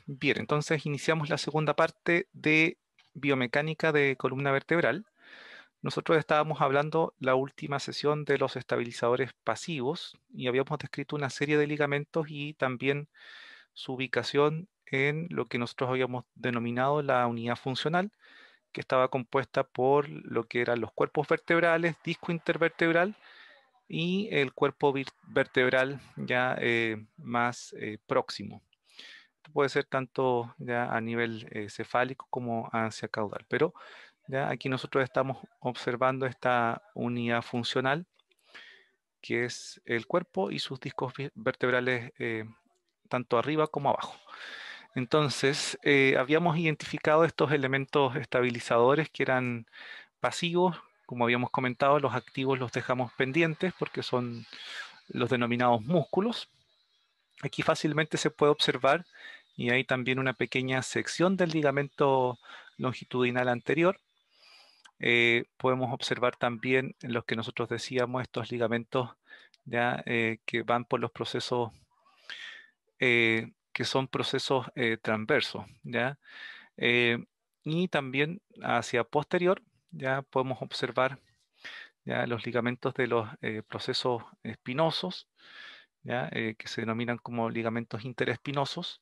Bien, entonces iniciamos la segunda parte de biomecánica de columna vertebral. Nosotros estábamos hablando la última sesión de los estabilizadores pasivos y habíamos descrito una serie de ligamentos y también su ubicación en lo que nosotros habíamos denominado la unidad funcional, que estaba compuesta por lo que eran los cuerpos vertebrales, disco intervertebral y el cuerpo vertebral ya más próximo. Puede ser tanto ya a nivel cefálico como hacia caudal, pero ya aquí nosotros estamos observando esta unidad funcional que es el cuerpo y sus discos vertebrales tanto arriba como abajo. Entonces, habíamos identificado estos elementos estabilizadores que eran pasivos, como habíamos comentado, los activos los dejamos pendientes porque son los denominados músculos. Aquí fácilmente se puede observar y hay también una pequeña sección del ligamento longitudinal anterior. Podemos observar también los que nosotros decíamos, estos ligamentos ya que van por los procesos que son procesos transversos, ¿ya? Eh, y también hacia posterior ya podemos observar ya los ligamentos de los procesos espinosos, ya que se denominan como ligamentos interespinosos,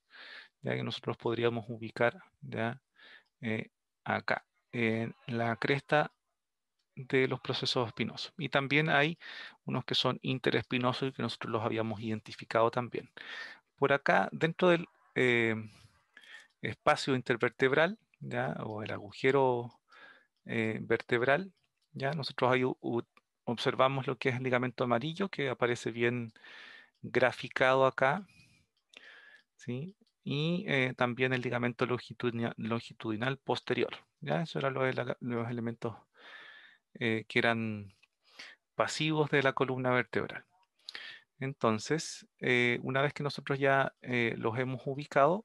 ya que nosotros podríamos ubicar ya eh, acá en la cresta de los procesos espinosos. Y también hay unos que son interespinosos y que nosotros los habíamos identificado también. Por acá, dentro del espacio intervertebral, ya, o el agujero vertebral, ya, nosotros ahí observamos lo que es el ligamento amarillo, que aparece bien graficado acá, ¿sí? Y también el ligamento longitudinal posterior, ¿ya? Eso eran los elementos que eran pasivos de la columna vertebral. Entonces, una vez que nosotros ya los hemos ubicado,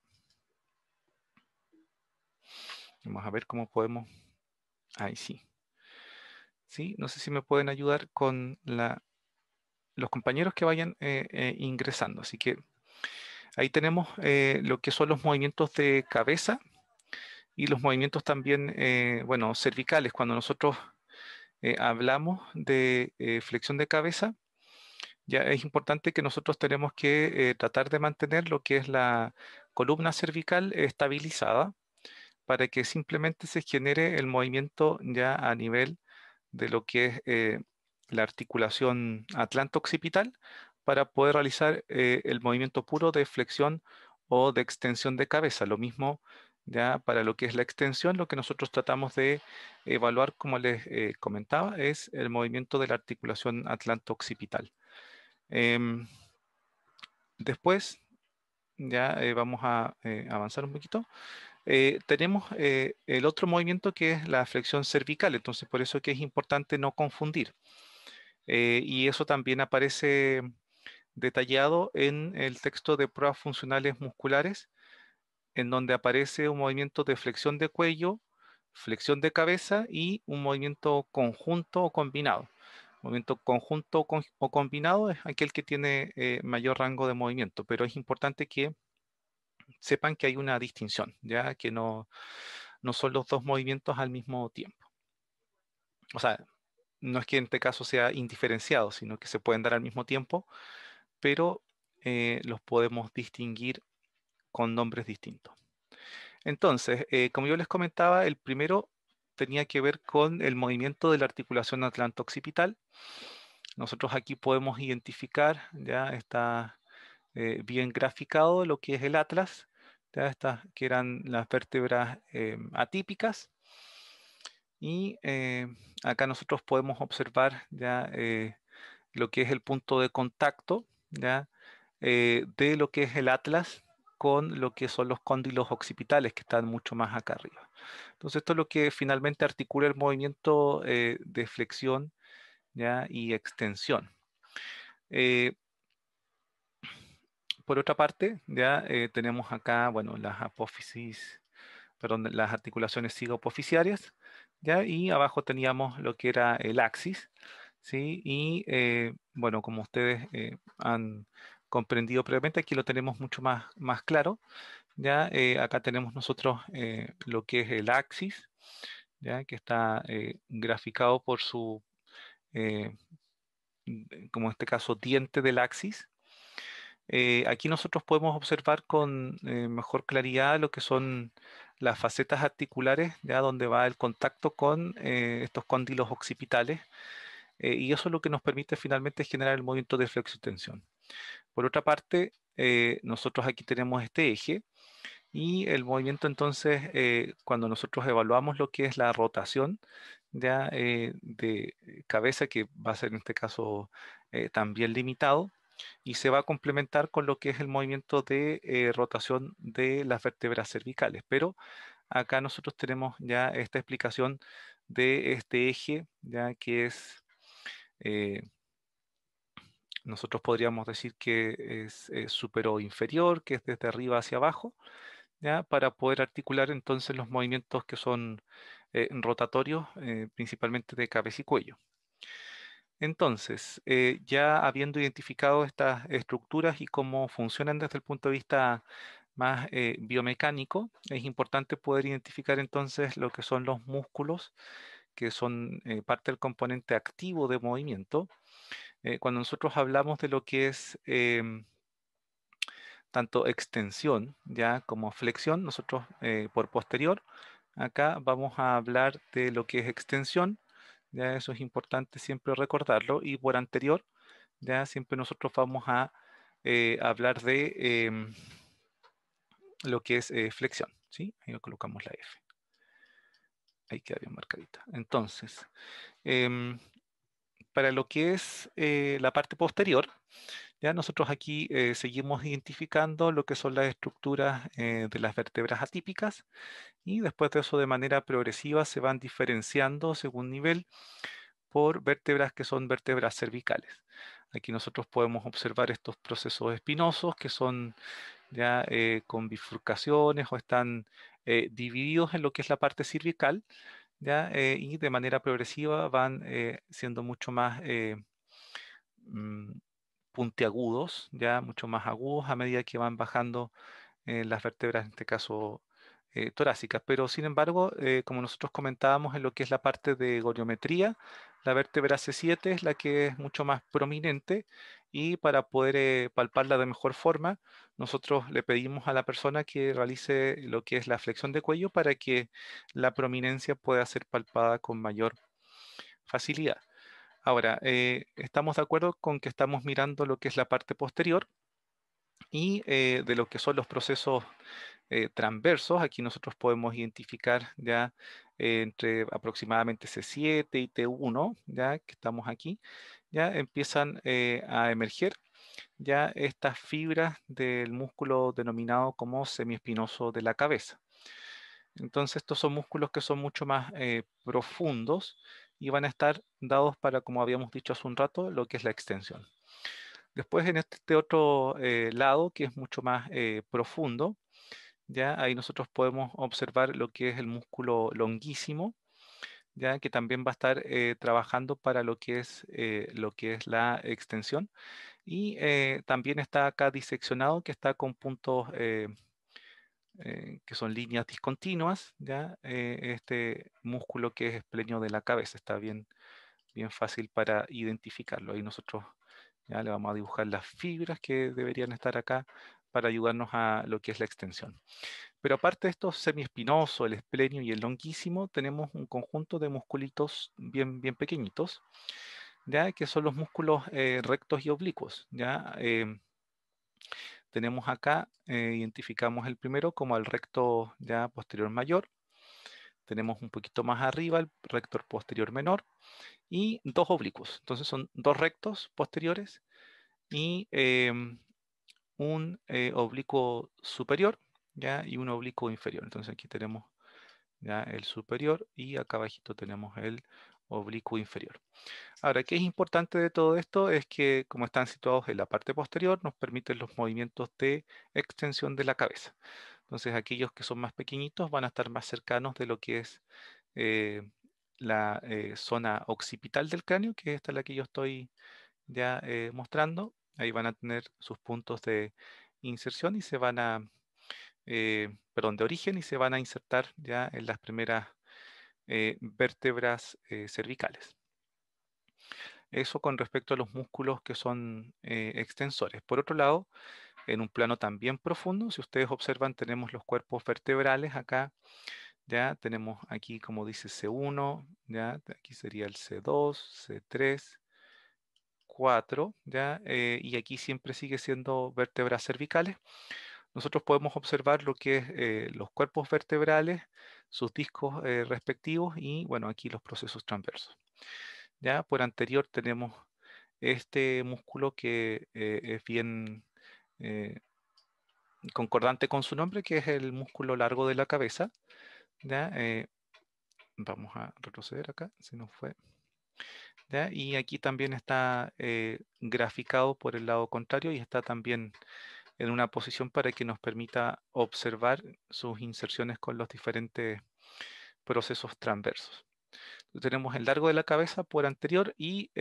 vamos a ver cómo podemos. Ahí sí. Sí, no sé si me pueden ayudar con los compañeros que vayan ingresando. Así que ahí tenemos lo que son los movimientos de cabeza y los movimientos también, bueno, cervicales. Cuando nosotros hablamos de flexión de cabeza, ya es importante que nosotros tenemos que tratar de mantener lo que es la columna cervical estabilizada para que simplemente se genere el movimiento ya a nivel de lo que es la articulación atlanto-occipital para poder realizar el movimiento puro de flexión o de extensión de cabeza. Lo mismo ya para lo que es la extensión, lo que nosotros tratamos de evaluar, como les comentaba, es el movimiento de la articulación atlanto-occipital. Em, Después, ya vamos a avanzar un poquito. Tenemos el otro movimiento que es la flexión cervical, entonces por eso que es importante no confundir. Y eso también aparece detallado en el texto de pruebas funcionales musculares, en donde aparece un movimiento de flexión de cuello, flexión de cabeza y un movimiento conjunto o combinado. Movimiento conjunto o combinado es aquel que tiene mayor rango de movimiento, pero es importante que sepan que hay una distinción, ya que no son los dos movimientos al mismo tiempo. O sea, no es que en este caso sea indiferenciado, sino que se pueden dar al mismo tiempo, pero los podemos distinguir con nombres distintos. Entonces, como yo les comentaba, el primero tenía que ver con el movimiento de la articulación atlanto-occipital. Nosotros aquí podemos identificar, ya está bien graficado lo que es el atlas, ya estas que eran las vértebras atípicas. Y acá nosotros podemos observar ya lo que es el punto de contacto, ¿ya? De lo que es el atlas con lo que son los cóndilos occipitales que están mucho más acá arriba. Entonces esto es lo que finalmente articula el movimiento de flexión, ¿ya? Y extensión. Eh, por otra parte, ya tenemos acá, bueno, las apófisis, perdón, las articulaciones sigapofisiarias, ¿ya? Y abajo teníamos lo que era el axis, ¿sí? Y bueno, como ustedes han comprendido previamente, aquí lo tenemos mucho más claro, Ya acá tenemos nosotros lo que es el axis, ya que está graficado por su, eh, como en este caso, diente del axis. Aquí nosotros podemos observar con mejor claridad lo que son las facetas articulares, ya donde va el contacto con estos cóndilos occipitales, y eso es lo que nos permite finalmente generar el movimiento de flexo-tensión. Por otra parte, nosotros aquí tenemos este eje y el movimiento entonces, cuando nosotros evaluamos lo que es la rotación ya de cabeza, que va a ser en este caso también limitado, y se va a complementar con lo que es el movimiento de rotación de las vértebras cervicales. Pero acá nosotros tenemos ya esta explicación de este eje, ya que es, eh, nosotros podríamos decir que es superior inferior, que es desde arriba hacia abajo, ya para poder articular entonces los movimientos que son rotatorios, principalmente de cabeza y cuello. Entonces, ya habiendo identificado estas estructuras y cómo funcionan desde el punto de vista más biomecánico, es importante poder identificar entonces lo que son los músculos, que son parte del componente activo de movimiento. Cuando nosotros hablamos de lo que es tanto extensión ya como flexión, nosotros por posterior, acá vamos a hablar de lo que es extensión, ya eso es importante siempre recordarlo, y por anterior, ya siempre nosotros vamos a hablar de lo que es flexión, ¿sí? Ahí le colocamos la F, ahí queda bien marcadita. Entonces, em, para lo que es la parte posterior, ya nosotros aquí seguimos identificando lo que son las estructuras de las vértebras atípicas y después de eso de manera progresiva se van diferenciando según nivel por vértebras que son vértebras cervicales. Aquí nosotros podemos observar estos procesos espinosos que son ya con bifurcaciones o están divididos en lo que es la parte cervical, ya y de manera progresiva van siendo mucho más mm, puntiagudos, ya mucho más agudos a medida que van bajando las vértebras, en este caso torácicas. Pero sin embargo, como nosotros comentábamos en lo que es la parte de goniometría, la vértebra C7 es la que es mucho más prominente y para poder palparla de mejor forma, nosotros le pedimos a la persona que realice lo que es la flexión de cuello para que la prominencia pueda ser palpada con mayor facilidad. Ahora, estamos de acuerdo con que estamos mirando lo que es la parte posterior y de lo que son los procesos transversos. Aquí nosotros podemos identificar ya entre aproximadamente C7 y T1, ya que estamos aquí, ya empiezan a emerger ya estas fibras del músculo denominado como semiespinoso de la cabeza. Entonces estos son músculos que son mucho más profundos y van a estar dados para, como habíamos dicho hace un rato, lo que es la extensión. Después en este otro lado, que es mucho más profundo, ya ahí nosotros podemos observar lo que es el músculo longuísimo, ya que también va a estar trabajando para lo que es la extensión. Y también está acá diseccionado, que está con puntos que son líneas discontinuas, ya este músculo que es esplenio de la cabeza está bien, bien fácil para identificarlo. Ahí nosotros ya le vamos a dibujar las fibras que deberían estar acá para ayudarnos a lo que es la extensión. Pero aparte de estos semiespinosos, el esplenio y el longuísimo, tenemos un conjunto de musculitos bien, bien pequeñitos, ya que son los músculos rectos y oblicuos. Ya tenemos acá, identificamos el primero como el recto ya posterior mayor. Tenemos un poquito más arriba el recto posterior menor y dos oblicuos. Entonces son dos rectos posteriores y un oblicuo superior, ya, y un oblicuo inferior. Entonces aquí tenemos ya el superior y acá abajito tenemos el oblicuo inferior. Ahora, ¿qué es importante de todo esto? Es que como están situados en la parte posterior, nos permiten los movimientos de extensión de la cabeza. Entonces, aquellos que son más pequeñitos van a estar más cercanos de lo que es eh, la zona occipital del cráneo, que es esta la que yo estoy ya mostrando. Ahí van a tener sus puntos de inserción y se van a perdón, de origen y se van a insertar ya en las primeras vértebras cervicales. Eso con respecto a los músculos que son extensores. Por otro lado, en un plano también profundo, si ustedes observan, tenemos los cuerpos vertebrales acá, ya tenemos aquí, como dice, C1, ya aquí sería el C2, C3, 4, ya, y aquí siempre sigue siendo vértebras cervicales. Nosotros podemos observar lo que es los cuerpos vertebrales, sus discos respectivos y, bueno, aquí los procesos transversos. Ya por anterior tenemos este músculo que es bien eh, concordante con su nombre, que es el músculo largo de la cabeza. ¿Ya? Vamos a retroceder acá, si no fue. ¿Ya? Y aquí también está graficado por el lado contrario y está también en una posición para que nos permita observar sus inserciones con los diferentes procesos transversos. Tenemos el largo de la cabeza por anterior y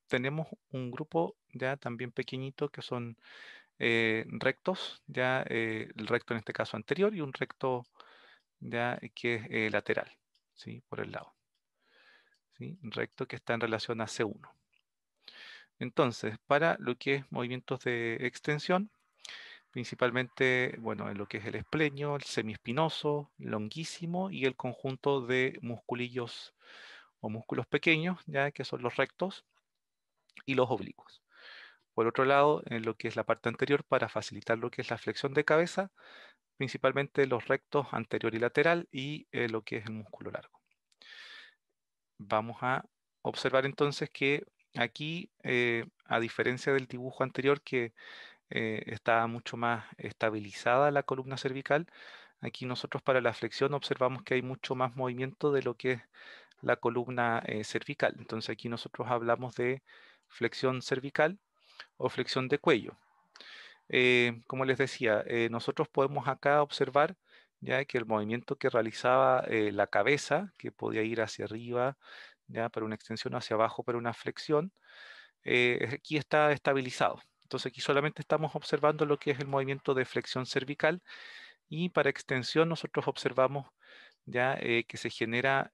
tenemos un grupo ya también pequeñito que son rectos, ya el recto en este caso anterior y un recto ya que es lateral, ¿sí? Por el lado, ¿sí? Recto que está en relación a C1. Entonces, para lo que es movimientos de extensión, principalmente, bueno, en lo que es el esplenio, el semiespinoso, longuísimo y el conjunto de musculillos o músculos pequeños, ya que son los rectos y los oblicuos. Por otro lado, en lo que es la parte anterior, para facilitar lo que es la flexión de cabeza, principalmente los rectos anterior y lateral y lo que es el músculo largo. Vamos a observar entonces que aquí, a diferencia del dibujo anterior que está mucho más estabilizada la columna cervical, aquí nosotros para la flexión observamos que hay mucho más movimiento de lo que es la columna cervical. Entonces aquí nosotros hablamos de flexión cervical o flexión de cuello. Como les decía, nosotros podemos acá observar ya que el movimiento que realizaba la cabeza, que podía ir hacia arriba, ya para una extensión, hacia abajo para una flexión, aquí está estabilizado. Entonces aquí solamente estamos observando lo que es el movimiento de flexión cervical y para extensión nosotros observamos ya que se genera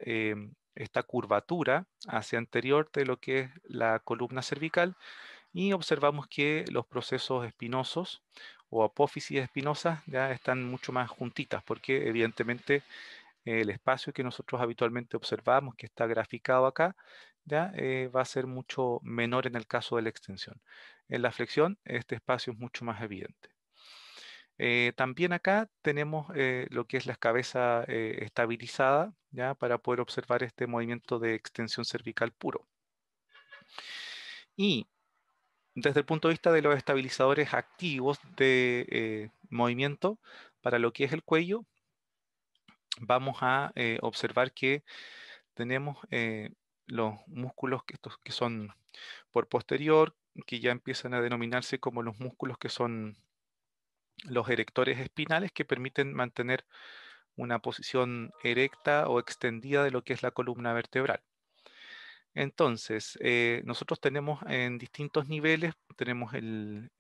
esta curvatura hacia anterior de lo que es la columna cervical y observamos que los procesos espinosos o apófisis espinosas ya están mucho más juntitas porque evidentemente el espacio que nosotros habitualmente observamos, que está graficado acá, ya va a ser mucho menor en el caso de la extensión. En la flexión este espacio es mucho más evidente. También acá tenemos lo que es la cabeza estabilizada, ya para poder observar este movimiento de extensión cervical puro. Y desde el punto de vista de los estabilizadores activos de movimiento, para lo que es el cuello, vamos a observar que tenemos los músculos que, estos, que son por posterior, que ya empiezan a denominarse como los músculos que son los erectores espinales, que permiten mantener una posición erecta o extendida de lo que es la columna vertebral. Entonces, nosotros tenemos en distintos niveles, tenemos el,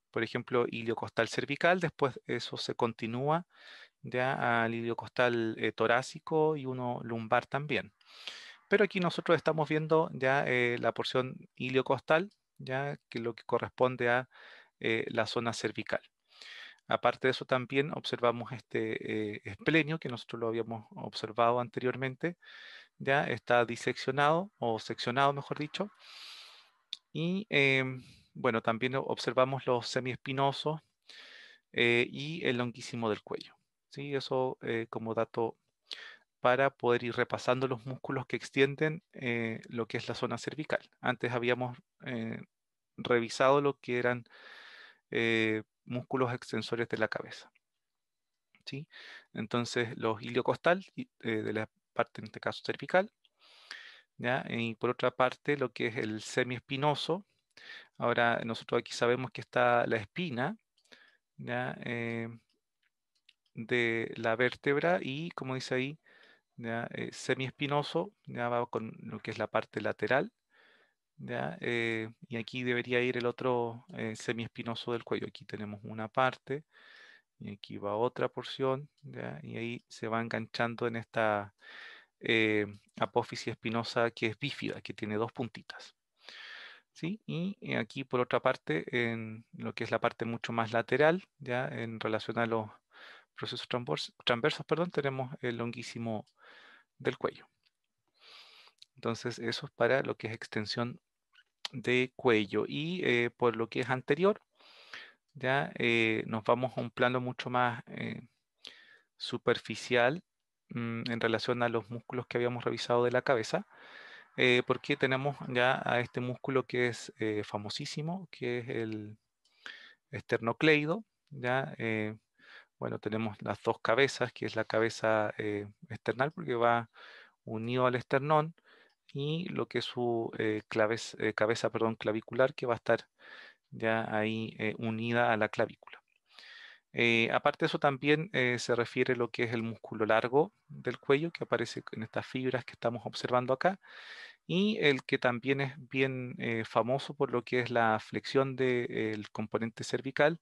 por ejemplo, iliocostal cervical, después eso se continúa ya al iliocostal torácico y uno lumbar también. Pero aquí nosotros estamos viendo ya la porción iliocostal, ya que lo que corresponde a la zona cervical. Aparte de eso también observamos este esplenio que nosotros lo habíamos observado anteriormente, ya está diseccionado o seccionado, mejor dicho. Y bueno, también observamos los semiespinosos y el longuísimo del cuello. ¿Sí? Eso como dato para poder ir repasando los músculos que extienden lo que es la zona cervical. Antes habíamos revisado lo que eran músculos extensores de la cabeza. ¿Sí? Entonces, los iliocostal de la parte, en este caso, cervical, ¿ya? Y por otra parte, lo que es el semiespinoso. Ahora, nosotros aquí sabemos que está la espina, ¿ya? De la vértebra y, como dice ahí, ¿ya? Semiespinoso, ya va con lo que es la parte lateral, ¿ya? Y aquí debería ir el otro semiespinoso del cuello. Aquí tenemos una parte y aquí va otra porción, ¿ya? Y ahí se va enganchando en esta apófisis espinosa que es bífida, que tiene dos puntitas. ¿Sí? Y aquí por otra parte, en lo que es la parte mucho más lateral, ya en relación a los procesos transversos, perdón, tenemos el longuísimo del cuello. Entonces eso es para lo que es extensión de cuello. Y por lo que es anterior, ya nos vamos a un plano mucho más superficial en relación a los músculos que habíamos revisado de la cabeza, porque tenemos ya a este músculo que es famosísimo, que es el esternocleido, ya bueno, tenemos las dos cabezas, que es la cabeza esternal, porque va unido al esternón, y lo que es su cabeza, perdón, clavicular, que va a estar ya ahí unida a la clavícula. Aparte de eso, también se refiere lo que es el músculo largo del cuello, que aparece en estas fibras que estamos observando acá, y el que también es bien famoso por lo que es la flexión del componente cervical,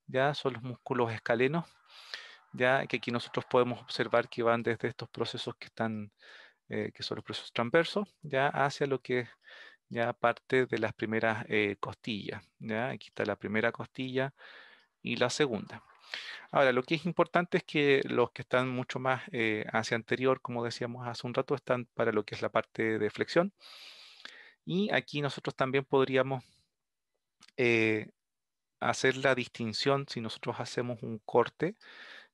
ya son los músculos escalenos, ya que aquí nosotros podemos observar que van desde estos procesos que están, que son los procesos transversos, ya hacia lo que es ya parte de las primeras costillas, ya aquí está la primera costilla y la segunda. Ahora, lo que es importante es que los que están mucho más hacia anterior, como decíamos hace un rato, están para lo que es la parte de flexión. Y aquí nosotros también podríamos eh, hacer la distinción si nosotros hacemos un corte,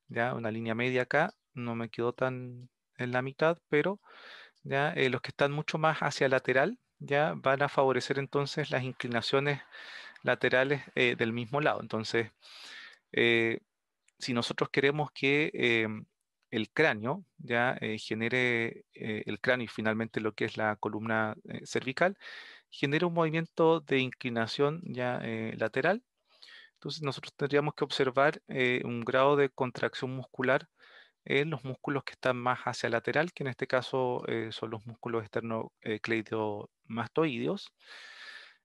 ya una línea media acá, no me quedó tan en la mitad, pero ya los que están mucho más hacia lateral ya van a favorecer entonces las inclinaciones laterales del mismo lado. Entonces, eh, si nosotros queremos que el cráneo ya genere el cráneo y finalmente lo que es la columna cervical, genere un movimiento de inclinación ya lateral, entonces nosotros tendríamos que observar un grado de contracción muscular en los músculos que están más hacia lateral, que en este caso son los músculos esternocleidomastoideos,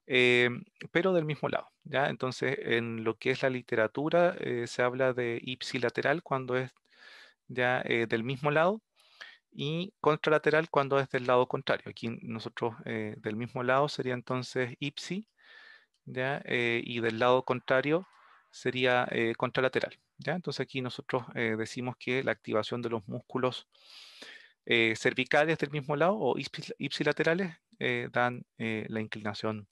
eh, pero del mismo lado, ¿ya? Entonces, en lo que es la literatura, se habla de ipsilateral cuando es ya del mismo lado y contralateral cuando es del lado contrario. Aquí nosotros del mismo lado sería entonces ipsi, ¿ya? Y del lado contrario sería contralateral, ¿ya? Entonces aquí nosotros decimos que la activación de los músculos cervicales del mismo lado o ipsilaterales dan la inclinación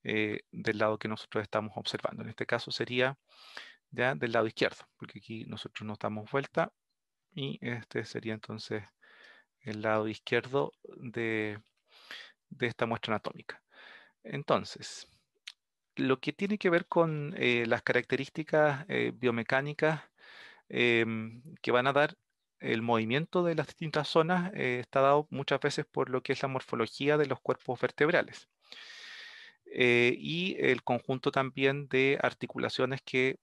del lado que nosotros estamos observando. En este caso sería ya del lado izquierdo, porque aquí nosotros nos damos vuelta y este sería entonces el lado izquierdo de esta muestra anatómica. Entonces, lo que tiene que ver con las características biomecánicas que van a dar el movimiento de las distintas zonas está dado muchas veces por lo que es la morfología de los cuerpos vertebrales y el conjunto también de articulaciones que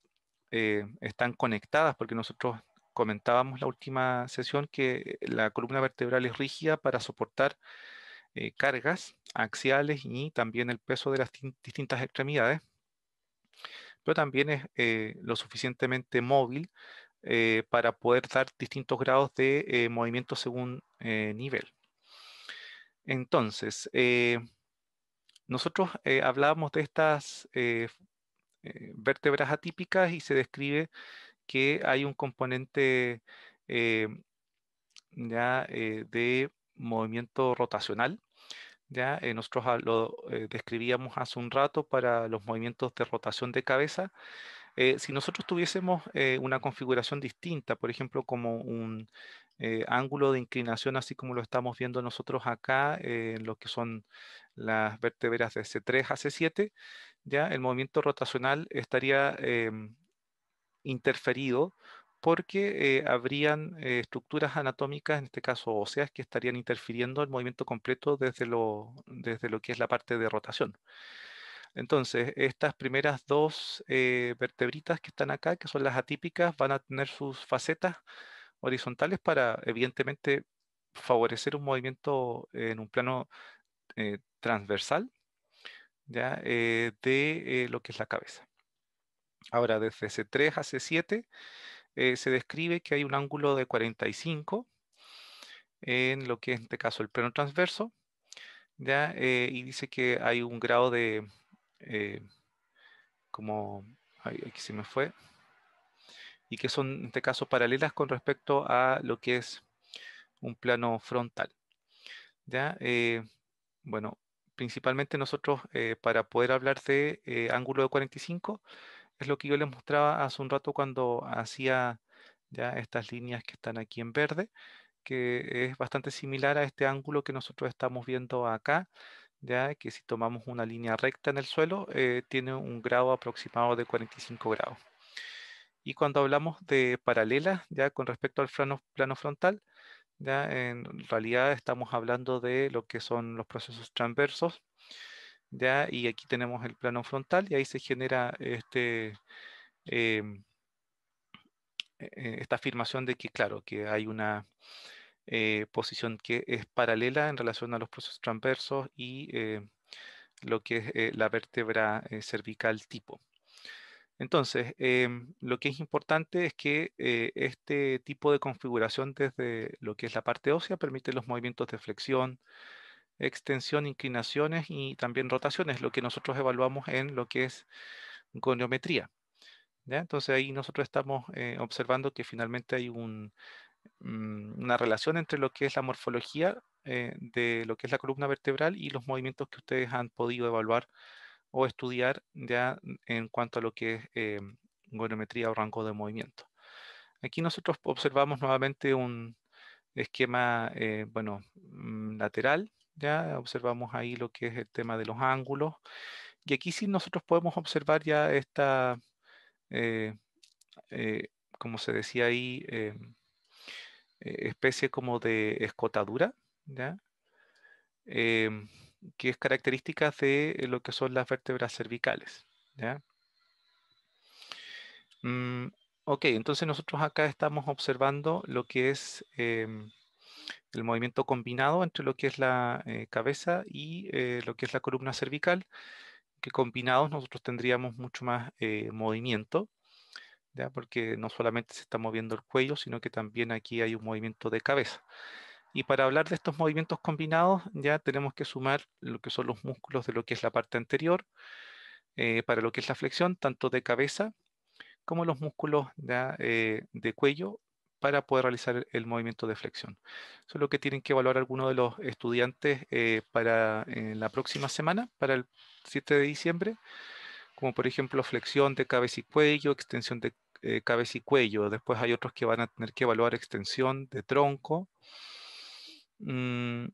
están conectadas, porque nosotros comentábamos la última sesión que la columna vertebral es rígida para soportar cargas axiales y también el peso de las distintas extremidades, pero también es lo suficientemente móvil para poder dar distintos grados de movimiento según nivel. Entonces, nosotros hablábamos de estas vértebras atípicas y se describe que hay un componente eh, ya de movimiento rotacional. Ya nosotros lo describíamos hace un rato para los movimientos de rotación de cabeza. Si nosotros tuviésemos una configuración distinta, por ejemplo, como un ángulo de inclinación, así como lo estamos viendo nosotros acá, en lo que son las vértebras de C3 a C7, ya el movimiento rotacional estaría interferido porque habrían estructuras anatómicas, en este caso óseas, que estarían interfiriendo el movimiento completo desde lo que es la parte de rotación. Entonces, estas primeras dos vertebritas que están acá, que son las atípicas, van a tener sus facetas horizontales para, evidentemente, favorecer un movimiento en un plano transversal, ¿ya? De lo que es la cabeza. Ahora, desde C3 a C7 se describe que hay un ángulo de 45 en lo que es en este caso el plano transverso, ¿ya? Y dice que hay un grado de, eh, como, aquí se me fue, y que son en este caso paralelas con respecto a lo que es un plano frontal, ¿ya? Bueno, principalmente nosotros para poder hablar de ángulo de 45 es lo que yo les mostraba hace un rato cuando hacía ya estas líneas que están aquí en verde, que es bastante similar a este ángulo que nosotros estamos viendo acá, ya que si tomamos una línea recta en el suelo, tiene un grado aproximado de 45 grados. Y cuando hablamos de paralelas, ya con respecto al plano frontal, ya en realidad estamos hablando de lo que son los procesos transversos, ya, y aquí tenemos el plano frontal y ahí se genera em, esta afirmación de que, claro, que hay una posición que es paralela en relación a los procesos transversos y lo que es la vértebra cervical tipo. Entonces, lo que es importante es que este tipo de configuración desde lo que es la parte ósea permite los movimientos de flexión, extensión, inclinaciones y también rotaciones, lo que nosotros evaluamos en lo que es goniometría. ¿Ya? Entonces ahí nosotros estamos observando que finalmente hay una relación entre lo que es la morfología de lo que es la columna vertebral y los movimientos que ustedes han podido evaluar o estudiar ya en cuanto a lo que es goniometría o rango de movimiento. Aquí nosotros observamos nuevamente un esquema, bueno, lateral, ya observamos ahí lo que es el tema de los ángulos y aquí sí nosotros podemos observar ya esta, eh, eh, como se decía ahí, especie como de escotadura, ¿ya? Em, que es característica de lo que son las vértebras cervicales, ¿ya? Mm, ok, entonces nosotros acá estamos observando lo que es el movimiento combinado entre lo que es la cabeza y lo que es la columna cervical, que combinados nosotros tendríamos mucho más movimiento, ¿ya? Porque no solamente se está moviendo el cuello, sino que también aquí hay un movimiento de cabeza. Y para hablar de estos movimientos combinados, ya tenemos que sumar lo que son los músculos de lo que es la parte anterior, para lo que es la flexión, tanto de cabeza como los músculos ya, de cuello para poder realizar el movimiento de flexión. Eso es lo que tienen que evaluar algunos de los estudiantes para la próxima semana, para el 7 de diciembre, como por ejemplo flexión de cabeza y cuello, extensión de cabeza y cuello. Después hay otros que van a tener que evaluar extensión de tronco. Mm,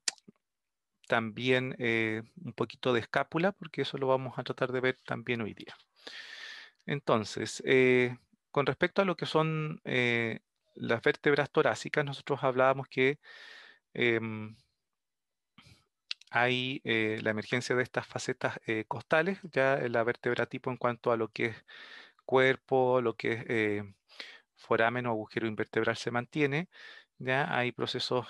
también un poquito de escápula, porque eso lo vamos a tratar de ver también hoy día. Entonces, con respecto a lo que son las vértebras torácicas, nosotros hablábamos que em, hay la emergencia de estas facetas costales, ya en la vértebra tipo en cuanto a lo que es cuerpo, lo que es foramen o agujero invertebral se mantiene, ya hay procesos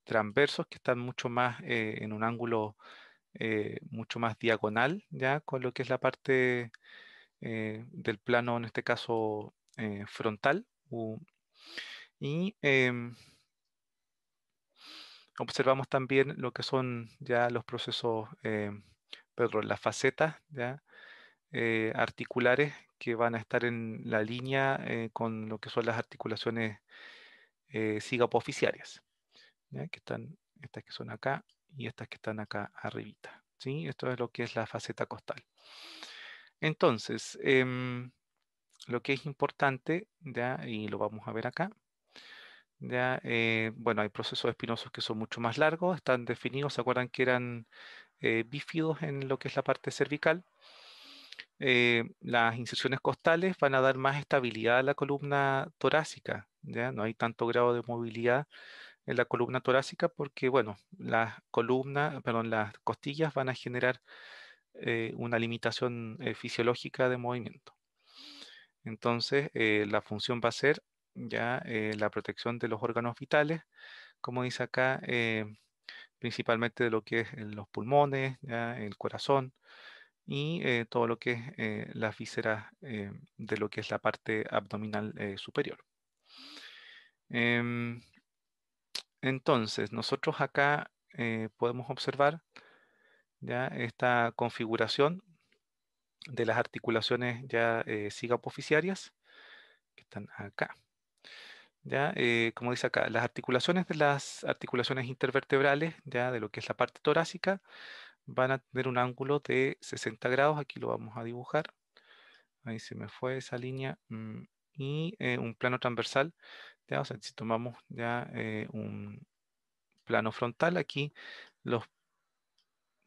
transversos que están mucho más en un ángulo mucho más diagonal, ya con lo que es la parte del plano, en este caso frontal. Y observamos también lo que son ya los procesos, perdón, las facetas ya, articulares que van a estar en la línea con lo que son las articulaciones sigapofisiarias, ¿ya? Que están, estas que son acá y estas que están acá arribita. ¿Sí? Esto es lo que es la faceta costal. Entonces, lo que es importante, ya, y lo vamos a ver acá, ya, bueno, hay procesos espinosos que son mucho más largos, están definidos, ¿se acuerdan que eran bífidos en lo que es la parte cervical? Las inserciones costales van a dar más estabilidad a la columna torácica, ¿ya? No hay tanto grado de movilidad en la columna torácica porque, bueno, las columnas, perdón, las costillas van a generar una limitación fisiológica de movimiento. Entonces, la función va a ser ya la protección de los órganos vitales, como dice acá, principalmente de lo que es en los pulmones, ya, el corazón, y todo lo que es las vísceras de lo que es la parte abdominal superior. Em, entonces, nosotros acá podemos observar ya esta configuración de las articulaciones ya cigapoficiarias que están acá. Ya, como dice acá, las articulaciones de las articulaciones intervertebrales, ya de lo que es la parte torácica, van a tener un ángulo de 60 grados. Aquí lo vamos a dibujar. Ahí se me fue esa línea. Y un plano transversal. Ya, o sea, si tomamos ya un plano frontal, aquí los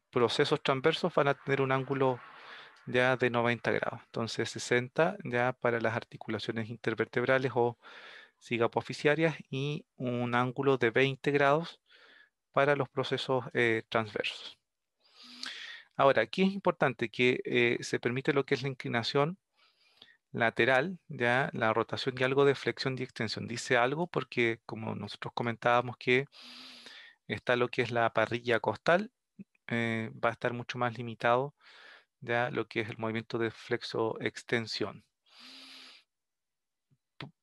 procesos transversos van a tener un ángulo ya de 90 grados. Entonces 60 ya para las articulaciones intervertebrales o cigapoficiarias y un ángulo de 20 grados para los procesos transversos. Ahora, aquí es importante que se permite lo que es la inclinación lateral, ya la rotación y algo de flexión y extensión. Dice algo porque como nosotros comentábamos que está lo que es la parrilla costal, va a estar mucho más limitado ya lo que es el movimiento de flexo-extensión.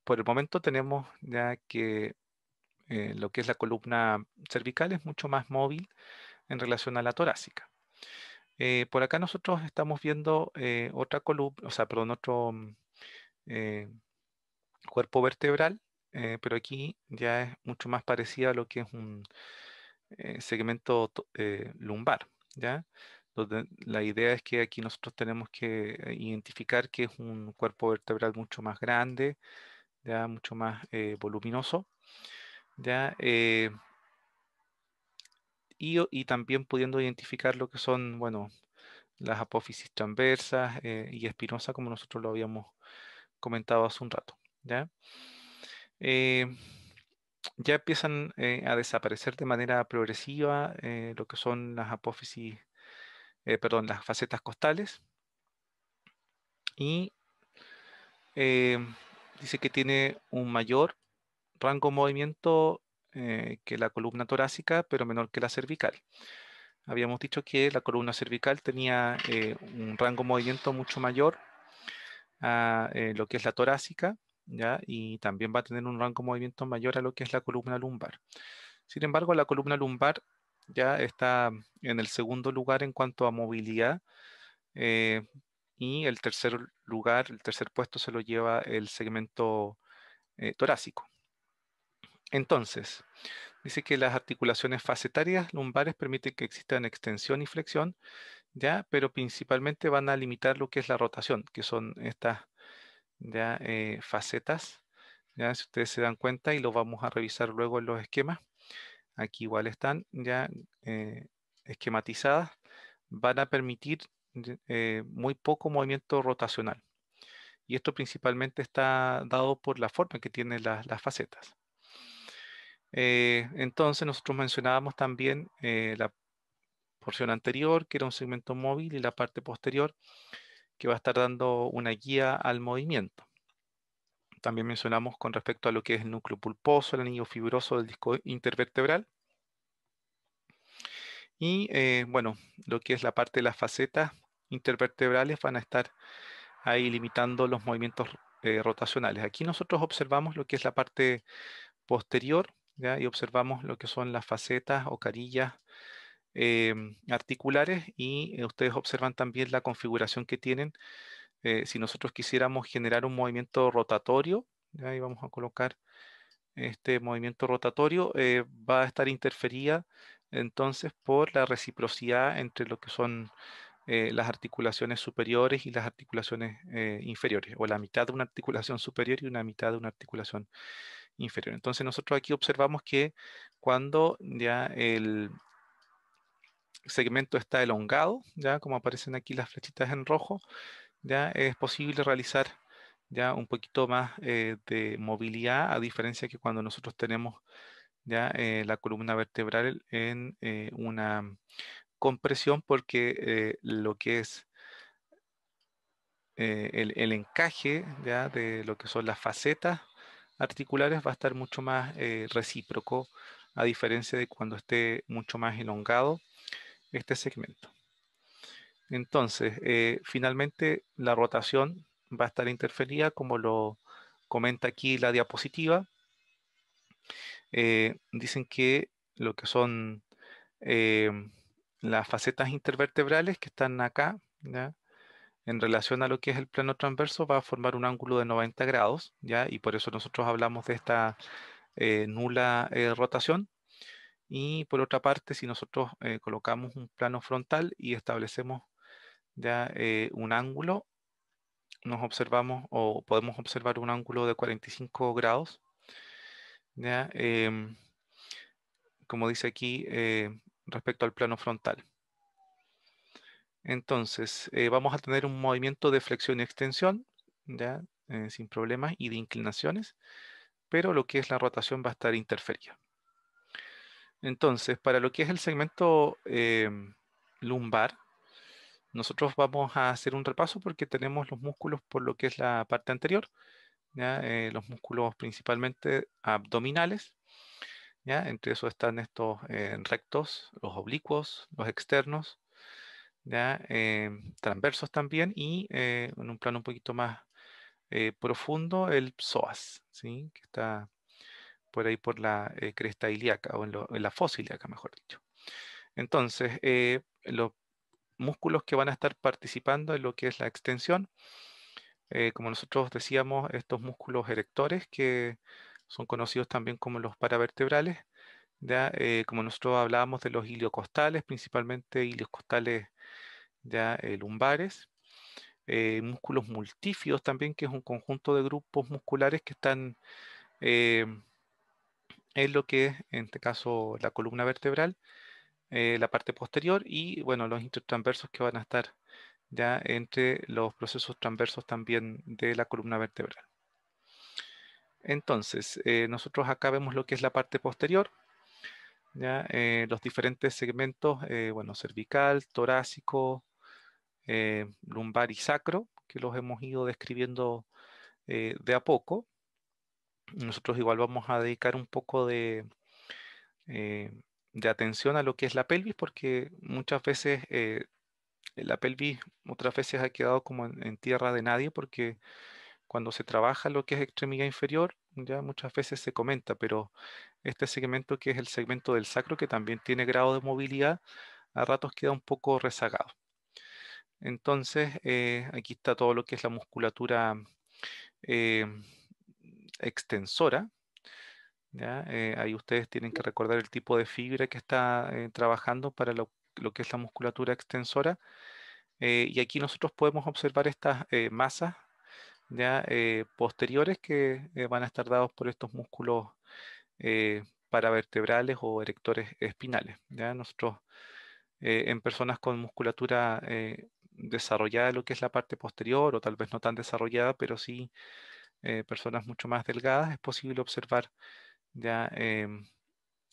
Por el momento tenemos ya que lo que es la columna cervical es mucho más móvil en relación a la torácica. Por acá nosotros estamos viendo otra columna, o sea, perdón, otro eh, cuerpo vertebral, pero aquí ya es mucho más parecido a lo que es un segmento lumbar, ¿ya? Donde la idea es que aquí nosotros tenemos que identificar que es un cuerpo vertebral mucho más grande, ya mucho más voluminoso, ya y también pudiendo identificar lo que son, bueno, las apófisis transversas y espinosa, como nosotros lo habíamos comentado hace un rato, ¿ya? Eh, ya empiezan a desaparecer de manera progresiva lo que son las apófisis, perdón, las facetas costales y eh, dice que tiene un mayor rango de movimiento que la columna torácica, pero menor que la cervical. Habíamos dicho que la columna cervical tenía un rango de movimiento mucho mayor a lo que es la torácica, ¿ya? Y también va a tener un rango de movimiento mayor a lo que es la columna lumbar. Sin embargo, la columna lumbar ya está en el segundo lugar en cuanto a movilidad eh, y el tercer lugar, el tercer puesto se lo lleva el segmento torácico. Entonces, dice que las articulaciones facetarias lumbares permiten que existan extensión y flexión, ya, pero principalmente van a limitar lo que es la rotación, que son estas ya facetas, ya si ustedes se dan cuenta y lo vamos a revisar luego en los esquemas, aquí igual están ya eh, esquematizadas, van a permitir muy poco movimiento rotacional. Y esto principalmente está dado por la forma que tienen las facetas. Entonces nosotros mencionábamos también la porción anterior, que era un segmento móvil, y la parte posterior, que va a estar dando una guía al movimiento. También mencionamos con respecto a lo que es el núcleo pulposo, el anillo fibroso del disco intervertebral. Y bueno, lo que es la parte de las facetas intervertebrales van a estar ahí limitando los movimientos rotacionales. Aquí nosotros observamos lo que es la parte posterior, ¿ya? Y observamos lo que son las facetas o carillas articulares y ustedes observan también la configuración que tienen. Si nosotros quisiéramos generar un movimiento rotatorio, ¿ya? Ahí vamos a colocar este movimiento rotatorio, va a estar interferida entonces por la reciprocidad entre lo que son las articulaciones superiores y las articulaciones inferiores, o la mitad de una articulación superior y una mitad de una articulación inferior. Entonces nosotros aquí observamos que cuando ya el segmento está elongado, ya como aparecen aquí las flechitas en rojo, ya es posible realizar ya un poquito más de movilidad, a diferencia que cuando nosotros tenemos ya la columna vertebral en una compresión, porque lo que es el encaje ya de lo que son las facetas articulares va a estar mucho más recíproco, a diferencia de cuando esté mucho más elongado este segmento. Entonces, finalmente la rotación va a estar interferida, como lo comenta aquí la diapositiva. Dicen que lo que son eh, las facetas intervertebrales que están acá, ¿ya? En relación a lo que es el plano transverso, va a formar un ángulo de 90 grados, ¿ya? Y por eso nosotros hablamos de esta nula rotación. Y por otra parte, si nosotros colocamos un plano frontal y establecemos ya un ángulo, nos observamos o podemos observar un ángulo de 45 grados, ¿ya? Como dice aquí, respecto al plano frontal. Entonces, vamos a tener un movimiento de flexión y extensión, ¿ya? Sin problemas, y de inclinaciones, pero lo que es la rotación va a estar interferida. Entonces, para lo que es el segmento lumbar, nosotros vamos a hacer un repaso porque tenemos los músculos por lo que es la parte anterior, ¿ya? Los músculos principalmente abdominales, ¿ya? Entre esos están estos rectos, los oblicuos, los externos, ¿ya? Transversos también y en un plano un poquito más profundo el psoas, ¿sí? Que está por ahí por la cresta ilíaca o en la fosa ilíaca, mejor dicho. Entonces, los músculos que van a estar participando en lo que es la extensión, como nosotros decíamos, estos músculos erectores que son conocidos también como los paravertebrales, ya como nosotros hablábamos de los iliocostales, principalmente iliocostales ya lumbares, músculos multífidos también, que es un conjunto de grupos musculares que están eh, en lo que es, en este caso, la columna vertebral, la parte posterior y, bueno, los intertransversos que van a estar ya entre los procesos transversos también de la columna vertebral. Entonces, nosotros acá vemos lo que es la parte posterior, ya los diferentes segmentos, bueno, cervical, torácico, lumbar y sacro, que los hemos ido describiendo de a poco. Nosotros igual vamos a dedicar un poco eh, de atención a lo que es la pelvis, porque muchas veces la pelvis otras veces ha quedado como en tierra de nadie, porque cuando se trabaja lo que es extremidad inferior, ya muchas veces se comenta, pero este segmento que es el segmento del sacro, que también tiene grado de movilidad, a ratos queda un poco rezagado. Entonces, aquí está todo lo que es la musculatura eh, extensora, ¿ya? Ahí ustedes tienen que recordar el tipo de fibra que está trabajando para lo que es la musculatura extensora. Y aquí nosotros podemos observar estas masas ya posteriores que van a estar dados por estos músculos paravertebrales o erectores espinales. ¿Ya? Nosotros en personas con musculatura desarrollada, lo que es la parte posterior, o tal vez no tan desarrollada, pero sí personas mucho más delgadas, es posible observar ya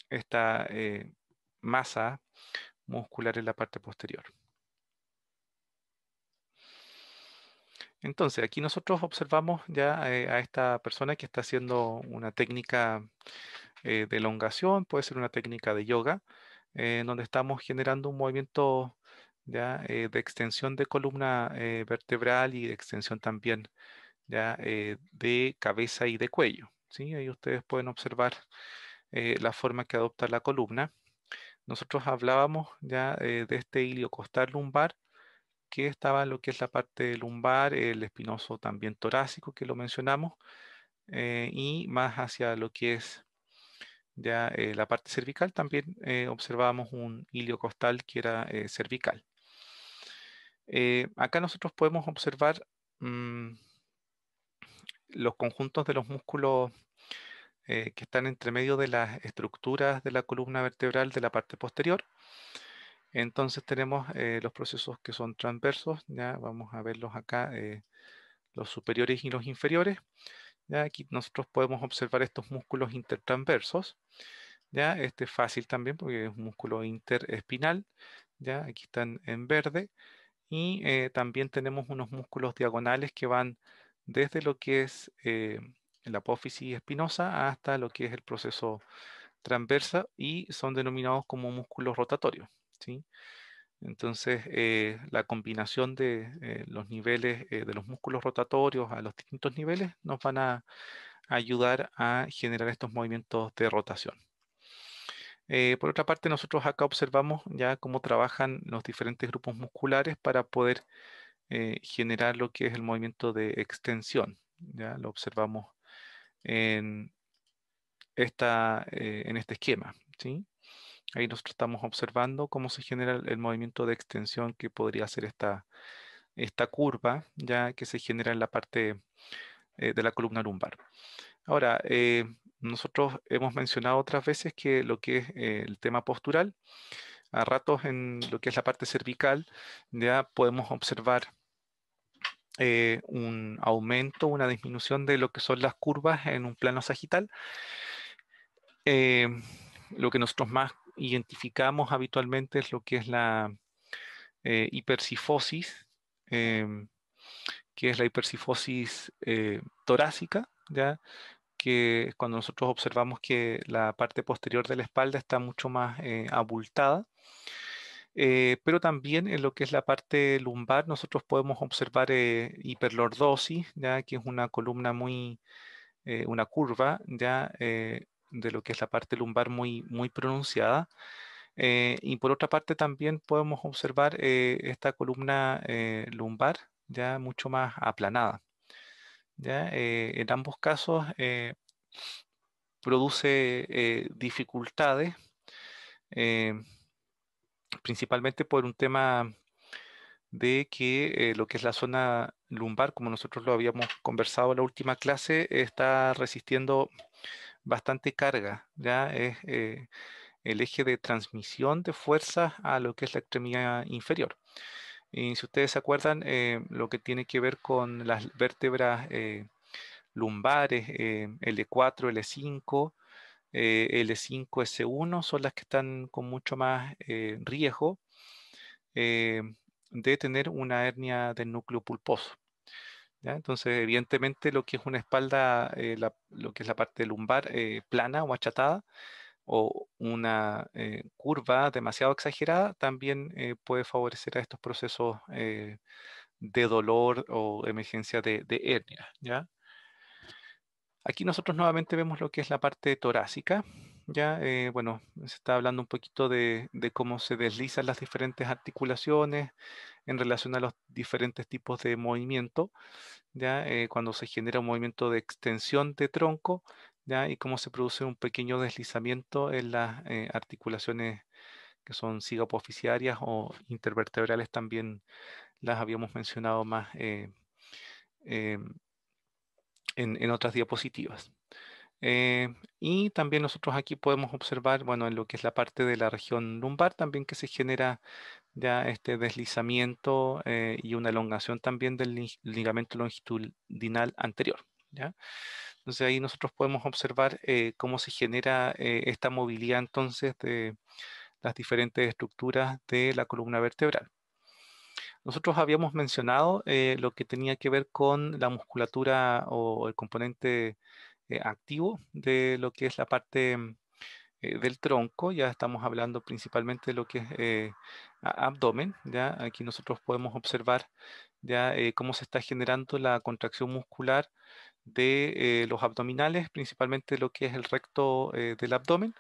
esta masa muscular en la parte posterior. Entonces, aquí nosotros observamos ya a esta persona que está haciendo una técnica de elongación, puede ser una técnica de yoga, en donde estamos generando un movimiento ya de extensión de columna vertebral y de extensión también ya de cabeza y de cuello. ¿Sí? Ahí ustedes pueden observar la forma que adopta la columna. Nosotros hablábamos ya de este ilio costal lumbar que estaba en lo que es la parte lumbar, el espinoso también torácico que lo mencionamos, y más hacia lo que es ya la parte cervical también observábamos un ilio costal que era cervical. Acá nosotros podemos observar mm, los conjuntos de los músculos que están entre medio de las estructuras de la columna vertebral de la parte posterior. Entonces tenemos los procesos que son transversos, ya vamos a verlos acá, los superiores y los inferiores. Ya aquí nosotros podemos observar estos músculos intertransversos. Ya este es fácil también porque es un músculo interespinal. Ya aquí están en verde. Y también tenemos unos músculos diagonales que van desde lo que es la apófisis espinosa hasta lo que es el proceso transversa y son denominados como músculos rotatorios, ¿sí? Entonces, la combinación de los niveles de los músculos rotatorios a los distintos niveles nos van a ayudar a generar estos movimientos de rotación. Por otra parte, nosotros acá observamos ya cómo trabajan los diferentes grupos musculares para poder generar lo que es el movimiento de extensión. Ya lo observamos en, en este esquema, ¿sí? Ahí nosotros estamos observando cómo se genera el movimiento de extensión que podría ser esta curva, ya que se genera en la parte de la columna lumbar. Ahora, nosotros hemos mencionado otras veces que lo que es el tema postural, a ratos en lo que es la parte cervical, ya podemos observar un aumento, una disminución de lo que son las curvas en un plano sagital. Eh, lo que nosotros más identificamos habitualmente es lo que es la hipercifosis, em, que es la hipercifosis torácica, ¿ya? Que es cuando nosotros observamos que la parte posterior de la espalda está mucho más abultada. Pero también en lo que es la parte lumbar nosotros podemos observar hiperlordosis, ya que es una columna muy, una curva ya de lo que es la parte lumbar muy, muy pronunciada. Y por otra parte también podemos observar esta columna lumbar ya mucho más aplanada. ¿Ya? En ambos casos produce dificultades, eh, principalmente por un tema de que lo que es la zona lumbar, como nosotros lo habíamos conversado en la última clase, está resistiendo bastante carga, ¿ya? Es el eje de transmisión de fuerzas a lo que es la extremidad inferior. Y si ustedes se acuerdan, lo que tiene que ver con las vértebras lumbares, L4, L5, L5, S1, son las que están con mucho más riesgo eh, de tener una hernia del núcleo pulposo. ¿Ya? Entonces, evidentemente, lo que es una espalda, lo que es la parte lumbar plana o achatada, o una curva demasiado exagerada, también puede favorecer a estos procesos de dolor o emergencia de hernia. ¿Ya? Aquí nosotros nuevamente vemos lo que es la parte torácica. Ya, bueno, se está hablando un poquito de cómo se deslizan las diferentes articulaciones en relación a los diferentes tipos de movimiento, ya, cuando se genera un movimiento de extensión de tronco, ya, y cómo se produce un pequeño deslizamiento en las articulaciones que son cigopoficiarias o intervertebrales, también las habíamos mencionado más em, en otras diapositivas. Y también nosotros aquí podemos observar, bueno, en lo que es la parte de la región lumbar también que se genera ya este deslizamiento y una elongación también del ligamento longitudinal anterior, ¿ya? Entonces ahí nosotros podemos observar cómo se genera esta movilidad entonces de las diferentes estructuras de la columna vertebral. Nosotros habíamos mencionado lo que tenía que ver con la musculatura o el componente activo de lo que es la parte del tronco. Ya estamos hablando principalmente de lo que es abdomen. Ya aquí nosotros podemos observar ya cómo se está generando la contracción muscular de los abdominales, principalmente lo que es el recto del abdomen.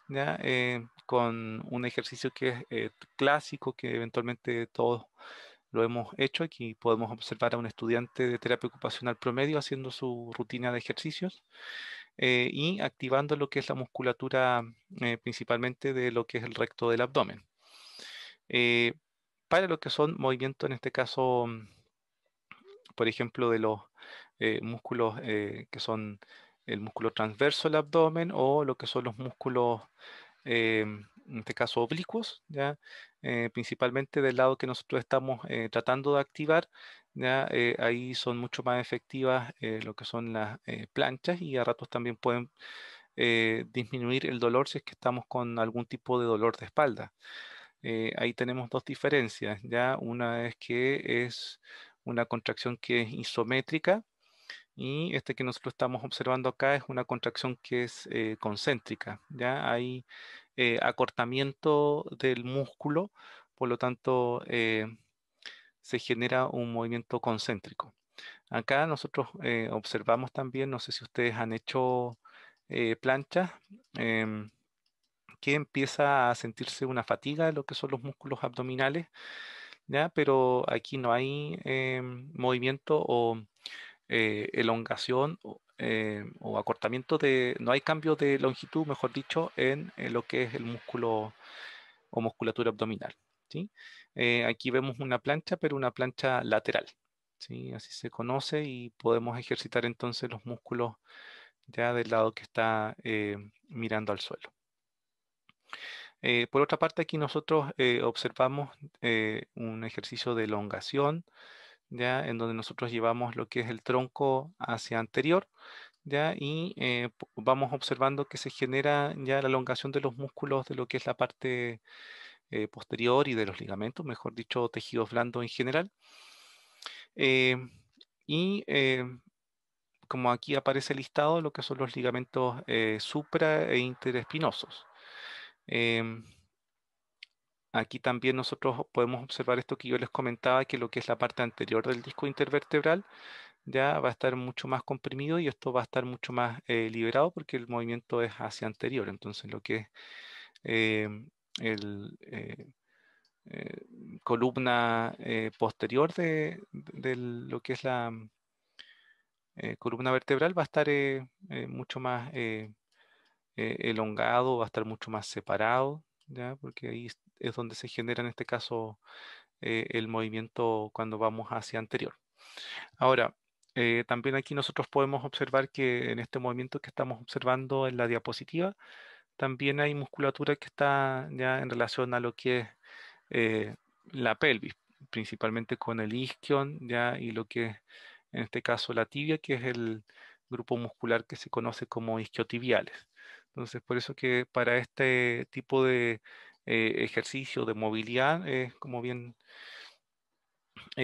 ¿Ya? Con un ejercicio que es clásico, que eventualmente todos lo hemos hecho. Aquí podemos observar a un estudiante de terapia ocupacional promedio haciendo su rutina de ejercicios y activando lo que es la musculatura principalmente de lo que es el recto del abdomen. Eh, para lo que son movimientos, en este caso, por ejemplo, de los músculos que son el músculo transverso del abdomen o lo que son los músculos en este caso oblicuos, ¿ya? Principalmente del lado que nosotros estamos tratando de activar, ¿ya? Ahí son mucho más efectivas lo que son las planchas y a ratos también pueden disminuir el dolor si es que estamos con algún tipo de dolor de espalda. Ahí tenemos dos diferencias, ¿ya? Una es que es una contracción que es isométrica y este que nosotros estamos observando acá es una contracción que es concéntrica, ¿ya? Hay acortamiento del músculo por lo tanto se genera un movimiento concéntrico. Acá nosotros observamos también, no sé si ustedes han hecho planchas, em, que empieza a sentirse una fatiga de lo que son los músculos abdominales, ¿ya? Pero aquí no hay movimiento o elongación o acortamiento no hay cambio de longitud, mejor dicho, en lo que es el músculo o musculatura abdominal, ¿sí? Aquí vemos una plancha, pero una plancha lateral, ¿sí? Así se conoce y podemos ejercitar entonces los músculos ya del lado que está mirando al suelo. Por otra parte, aquí nosotros observamos un ejercicio de elongación, ya en donde nosotros llevamos lo que es el tronco hacia anterior, ya y vamos observando que se genera ya la elongación de los músculos de lo que es la parte posterior y de los ligamentos, mejor dicho, tejidos blandos en general. Eh, y como aquí aparece listado, lo que son los ligamentos supra e interespinosos. Em, Aquí también nosotros podemos observar esto que yo les comentaba, que lo que es la parte anterior del disco intervertebral ya va a estar mucho más comprimido y esto va a estar mucho más liberado porque el movimiento es hacia anterior. Entonces lo que es el columna posterior de lo que es la columna vertebral va a estar mucho más elongado, va a estar mucho más separado, ¿ya? Porque ahí es donde se genera en este caso el movimiento cuando vamos hacia anterior. Ahora, también aquí nosotros podemos observar que en este movimiento que estamos observando en la diapositiva, también hay musculatura que está ya en relación a lo que es eh, la pelvis, principalmente con el isquion ya y lo que es en este caso la tibia, que es el grupo muscular que se conoce como isquiotibiales. Entonces, por eso que para este tipo de ejercicio de movilidad es como bien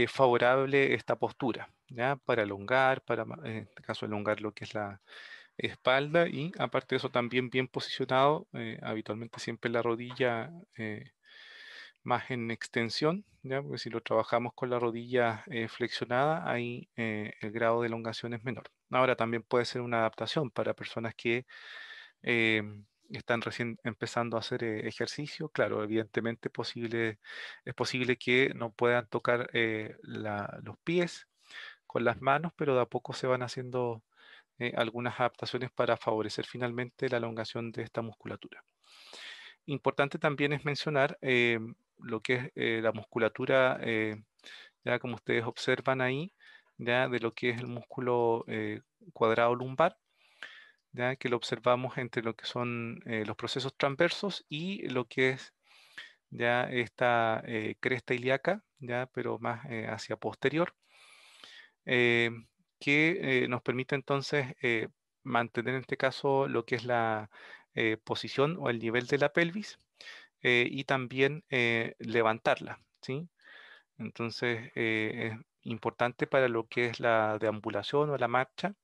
favorable esta postura, ¿ya? Para elongar, en este caso elongar lo que es la espalda y aparte de eso también bien posicionado, habitualmente siempre la rodilla más en extensión, ¿ya? Porque si lo trabajamos con la rodilla flexionada, ahí el grado de elongación es menor. Ahora también puede ser una adaptación para personas que están recién empezando a hacer ejercicio. Claro, evidentemente es posible que no puedan tocar los pies con las manos, pero de a poco se van haciendo algunas adaptaciones para favorecer finalmente la elongación de esta musculatura. Importante también es mencionar lo que es la musculatura, ya como ustedes observan ahí, ya de lo que es el músculo cuadrado lumbar, ya que lo observamos entre lo que son los procesos transversos y lo que es ya esta cresta ilíaca, ya pero más hacia posterior, eh, que nos permite entonces mantener en este caso lo que es la posición o el nivel de la pelvis y también levantarla, ¿sí? Entonces es importante para lo que es la deambulación o la marcha,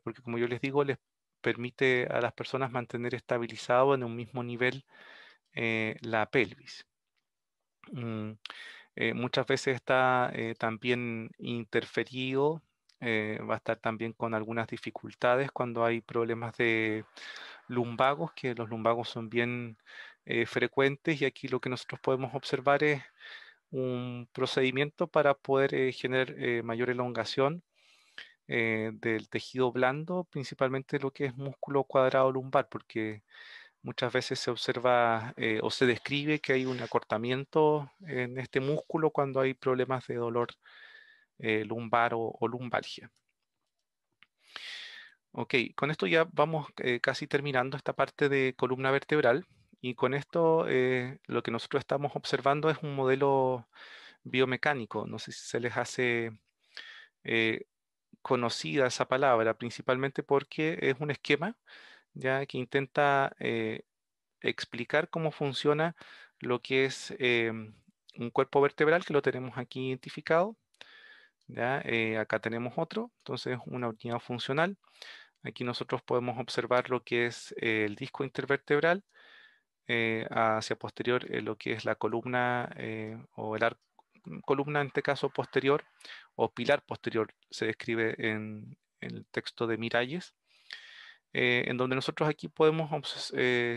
porque como yo les digo, les permite a las personas mantener estabilizado en un mismo nivel la pelvis. Mm, muchas veces está también interferido, va a estar también con algunas dificultades cuando hay problemas de lumbagos, que los lumbagos son bien frecuentes y aquí lo que nosotros podemos observar es un procedimiento para poder generar mayor elongación del tejido blando, principalmente lo que es músculo cuadrado lumbar, porque muchas veces se observa o se describe que hay un acortamiento en este músculo cuando hay problemas de dolor lumbar o lumbalgia. Ok, con esto ya vamos casi terminando esta parte de columna vertebral y con esto lo que nosotros estamos observando es un modelo biomecánico. No sé si se les hace eh, conocida esa palabra, principalmente porque es un esquema ya que intenta explicar cómo funciona lo que es un cuerpo vertebral, que lo tenemos aquí identificado. Ya, acá tenemos otro, entonces una unidad funcional. Aquí nosotros podemos observar lo que es el disco intervertebral, hacia posterior lo que es la columna o el arco, columna en este caso posterior o pilar posterior se describe en el texto de Miralles, en donde nosotros aquí podemos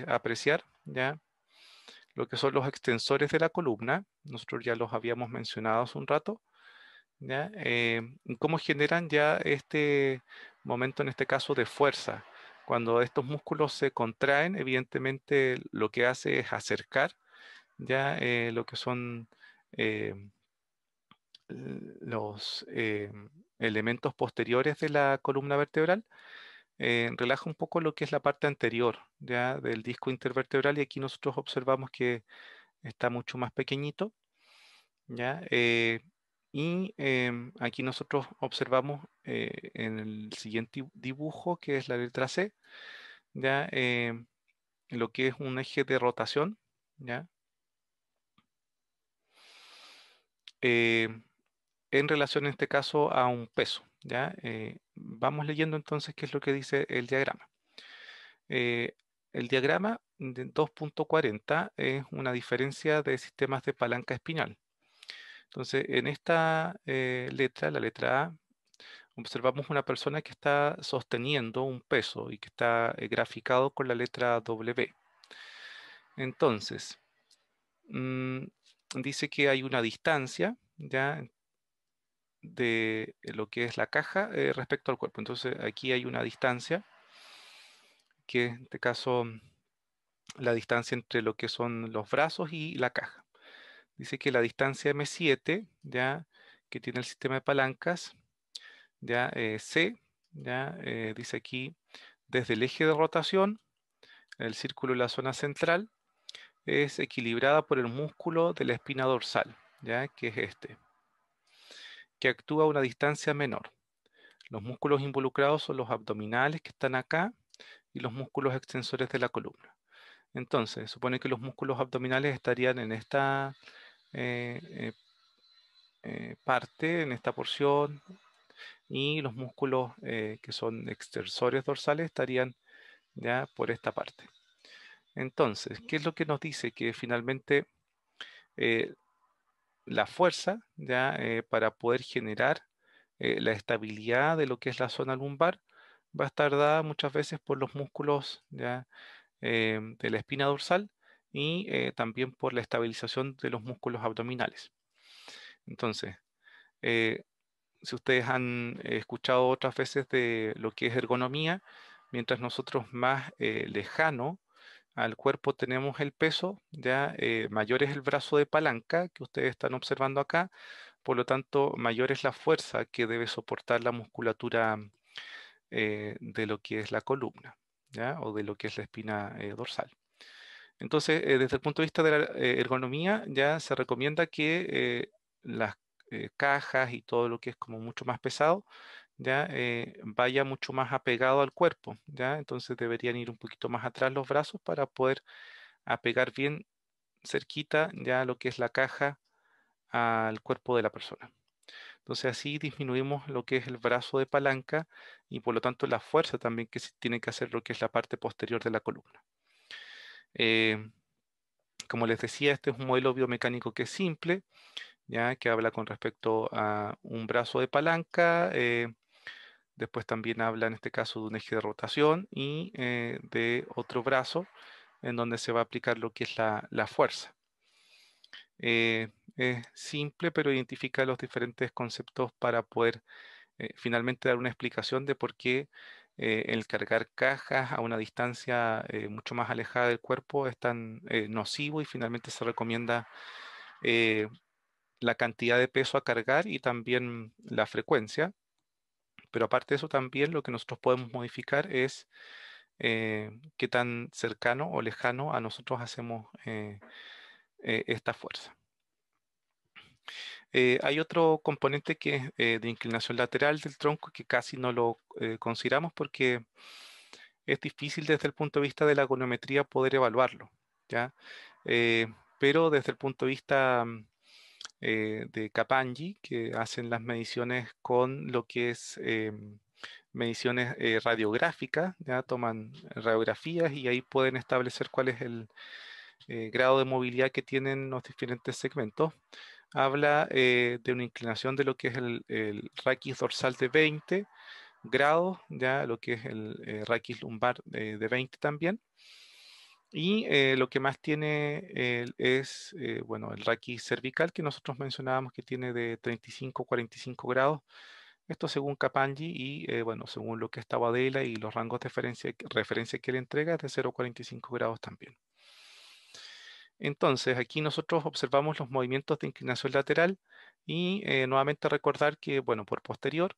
apreciar ya lo que son los extensores de la columna. Nosotros ya los habíamos mencionado hace un rato, ¿ya? Y cómo generan ya este momento, en este caso, de fuerza. Cuando estos músculos se contraen, evidentemente lo que hace es acercar ya lo que son eh, los elementos posteriores de la columna vertebral, relaja un poco lo que es la parte anterior ya del disco intervertebral, y aquí nosotros observamos que está mucho más pequeñito, ¿ya? Y aquí nosotros observamos en el siguiente dibujo, que es la letra C, ¿ya? Lo que es un eje de rotación, ¿ya? Eh, en relación en este caso a un peso, ¿ya? Vamos leyendo entonces qué es lo que dice el diagrama. Eh, el diagrama de 2.40 es una diferencia de sistemas de palanca espinal. Entonces, en esta letra, la letra A, observamos una persona que está sosteniendo un peso y que está graficado con la letra W. Entonces, mm, dice que hay una distancia ya de lo que es la caja respecto al cuerpo. Entonces, aquí hay una distancia que en este caso la distancia entre lo que son los brazos y la caja. Dice que la distancia M7 ya que tiene el sistema de palancas ya C, ya dice aquí desde el eje de rotación, el círculo de la zona central es equilibrada por el músculo de la espina dorsal, ya que es este, que actúa a una distancia menor. Los músculos involucrados son los abdominales que están acá y los músculos extensores de la columna. Entonces, supone que los músculos abdominales estarían en esta eh, eh, parte, en esta porción, y los músculos que son extensores dorsales estarían ya por esta parte. Entonces, ¿qué es lo que nos dice? Que finalmente eh, la fuerza ya para poder generar la estabilidad de lo que es la zona lumbar va a estar dada muchas veces por los músculos ya de la espina dorsal y también por la estabilización de los músculos abdominales. Entonces, eh, si ustedes han escuchado otras veces de lo que es ergonomía, mientras nosotros más lejano al cuerpo tenemos el peso, ya mayor es el brazo de palanca que ustedes están observando acá, por lo tanto mayor es la fuerza que debe soportar la musculatura de lo que es la columna, ¿ya? O de lo que es la espina dorsal. Entonces, desde el punto de vista de la ergonomía, ya se recomienda que las cajas y todo lo que es como mucho más pesado, ya vaya mucho más apegado al cuerpo, ya. Entonces deberían ir un poquito más atrás los brazos para poder apegar bien cerquita ya lo que es la caja al cuerpo de la persona. Entonces así disminuimos lo que es el brazo de palanca y por lo tanto la fuerza también que se tiene que hacer lo que es la parte posterior de la columna. Eh, Como les decía, este es un modelo biomecánico que es simple, ya que habla con respecto a un brazo de palanca, después también habla en este caso de un eje de rotación y de otro brazo en donde se va a aplicar lo que es la fuerza. Es simple, pero identifica los diferentes conceptos para poder finalmente dar una explicación de por qué el cargar cajas a una distancia mucho más alejada del cuerpo es tan nocivo, y finalmente se recomienda eh, la cantidad de peso a cargar y también la frecuencia. Pero aparte de eso, también lo que nosotros podemos modificar es qué tan cercano o lejano a nosotros hacemos esta fuerza. Hay otro componente que es de inclinación lateral del tronco, que casi no lo consideramos porque es difícil desde el punto de vista de la goniometría poder evaluarlo, ¿ya? Eh, pero desde el punto de vista de Kappanji, que hacen las mediciones con lo que es mediciones radiográficas, ya toman radiografías y ahí pueden establecer cuál es grado de movilidad que tienen los diferentes segmentos, habla de una inclinación de lo que es el raquis dorsal de 20 grados, ya lo que es el raquis lumbar de 20 también. Y lo que más tiene es, bueno, el raquis cervical que nosotros mencionábamos que tiene de 35 a 45 grados. Esto según Capanggi y, bueno, según lo que está Wadela y los rangos de referencia que le entrega es de 0 a 45 grados también. Entonces, aquí nosotros observamos los movimientos de inclinación lateral y nuevamente recordar que, bueno, por posterior,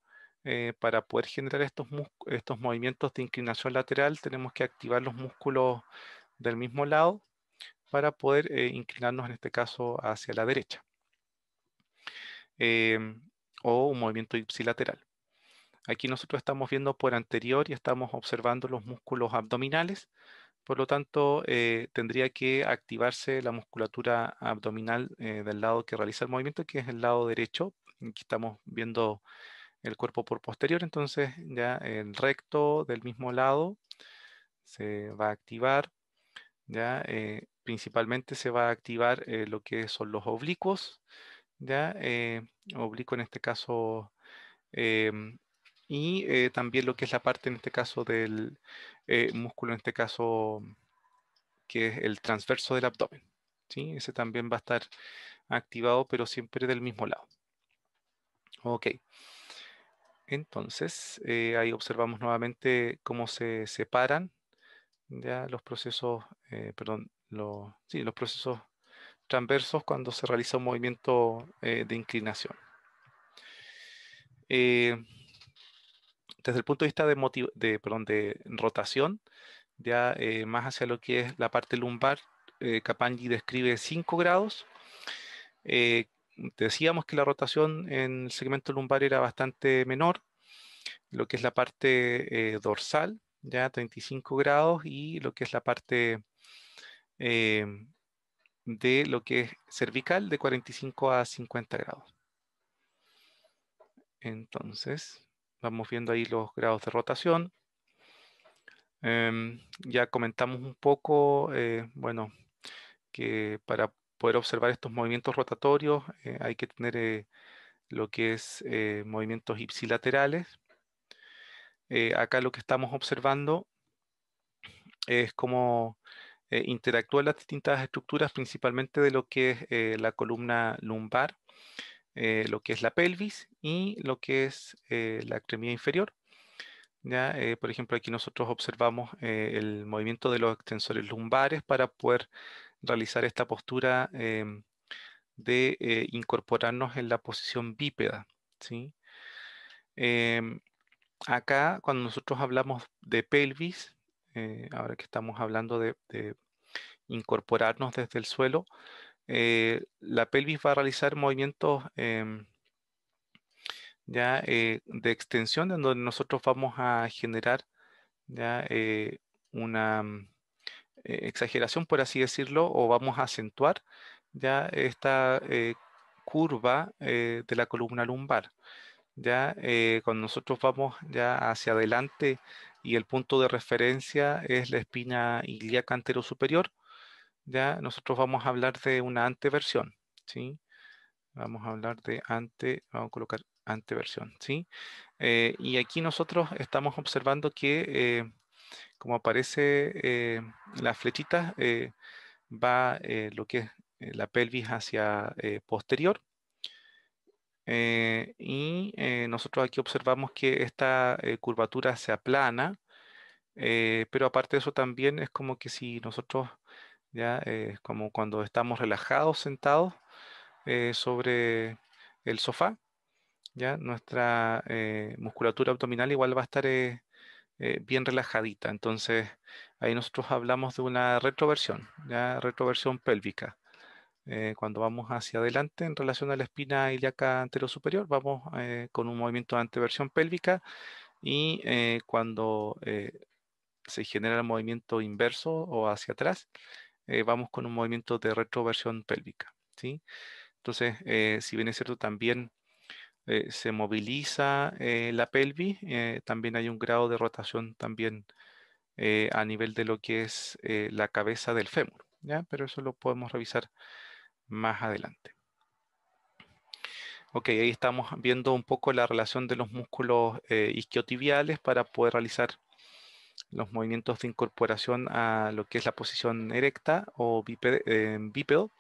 para poder generar estos movimientos de inclinación lateral, tenemos que activar los músculos del mismo lado para poder inclinarnos, en este caso, hacia la derecha, o un movimiento ipsilateral. Aquí nosotros estamos viendo por anterior y estamos observando los músculos abdominales. Por lo tanto, tendría que activarse la musculatura abdominal del lado que realiza el movimiento, que es el lado derecho. Aquí estamos viendo el cuerpo por posterior, entonces ya el recto del mismo lado se va a activar, ya principalmente se va a activar lo que son los oblicuos, ya oblicuo en este caso, em, y también lo que es la parte en este caso del músculo, en este caso que es el transverso del abdomen. ¿Sí? Ese también va a estar activado, pero siempre del mismo lado. Ok, entonces ahí observamos nuevamente cómo se separan ya los procesos, perdón, sí, los procesos transversos cuando se realiza un movimiento de inclinación. Eh, Desde el punto de vista perdón, de rotación, ya más hacia lo que es la parte lumbar, Capanggi describe 5 grados. Eh, Decíamos que la rotación en el segmento lumbar era bastante menor, lo que es la parte dorsal, ya 35 grados, y lo que es la parte eh, de lo que es cervical de 45 a 50 grados. Entonces, vamos viendo ahí los grados de rotación. Ya comentamos un poco, bueno, que para poder observar estos movimientos rotatorios hay que tener lo que es movimientos ipsilaterales. Acá lo que estamos observando es cómo interactúan las distintas estructuras, principalmente de lo que es la columna lumbar, lo que es la pelvis y lo que es la extremidad inferior. ¿Ya? Por ejemplo, aquí nosotros observamos el movimiento de los extensores lumbares para poder realizar esta postura de incorporarnos en la posición bípeda. ¿Sí? Em, Acá, cuando nosotros hablamos de pelvis, ahora que estamos hablando de incorporarnos desde el suelo, la pelvis va a realizar movimientos ya de extensión, en donde nosotros vamos a generar ya una exageración, por así decirlo, o vamos a acentuar ya esta curva de la columna lumbar. Ya cuando nosotros vamos ya hacia adelante y el punto de referencia es la espina ilíaca anterosuperior, ya nosotros vamos a hablar de una anteversión, ¿sí? Vamos a hablar de vamos a colocar anteversión, ¿sí? Y aquí nosotros estamos observando que como aparece las flechitas, va lo que es la pelvis hacia posterior. Y nosotros aquí observamos que esta curvatura se aplana, pero aparte de eso también es como que si nosotros ya, como cuando estamos relajados, sentados sobre el sofá, ya nuestra musculatura abdominal igual va a estar bien relajadita. Entonces ahí nosotros hablamos de una retroversión, ya retroversión pélvica. Cuando vamos hacia adelante en relación a la espina ilíaca anterosuperior, vamos con un movimiento de anteversión pélvica y cuando se genera el movimiento inverso o hacia atrás, vamos con un movimiento de retroversión pélvica, ¿sí? Entonces, si bien es cierto, también se moviliza la pelvis, también hay un grado de rotación también a nivel de lo que es la cabeza del fémur, ¿ya? Pero eso lo podemos revisar más adelante. Ok, ahí estamos viendo un poco la relación de los músculos isquiotibiales para poder realizar los movimientos de incorporación a lo que es la posición erecta o bípedo.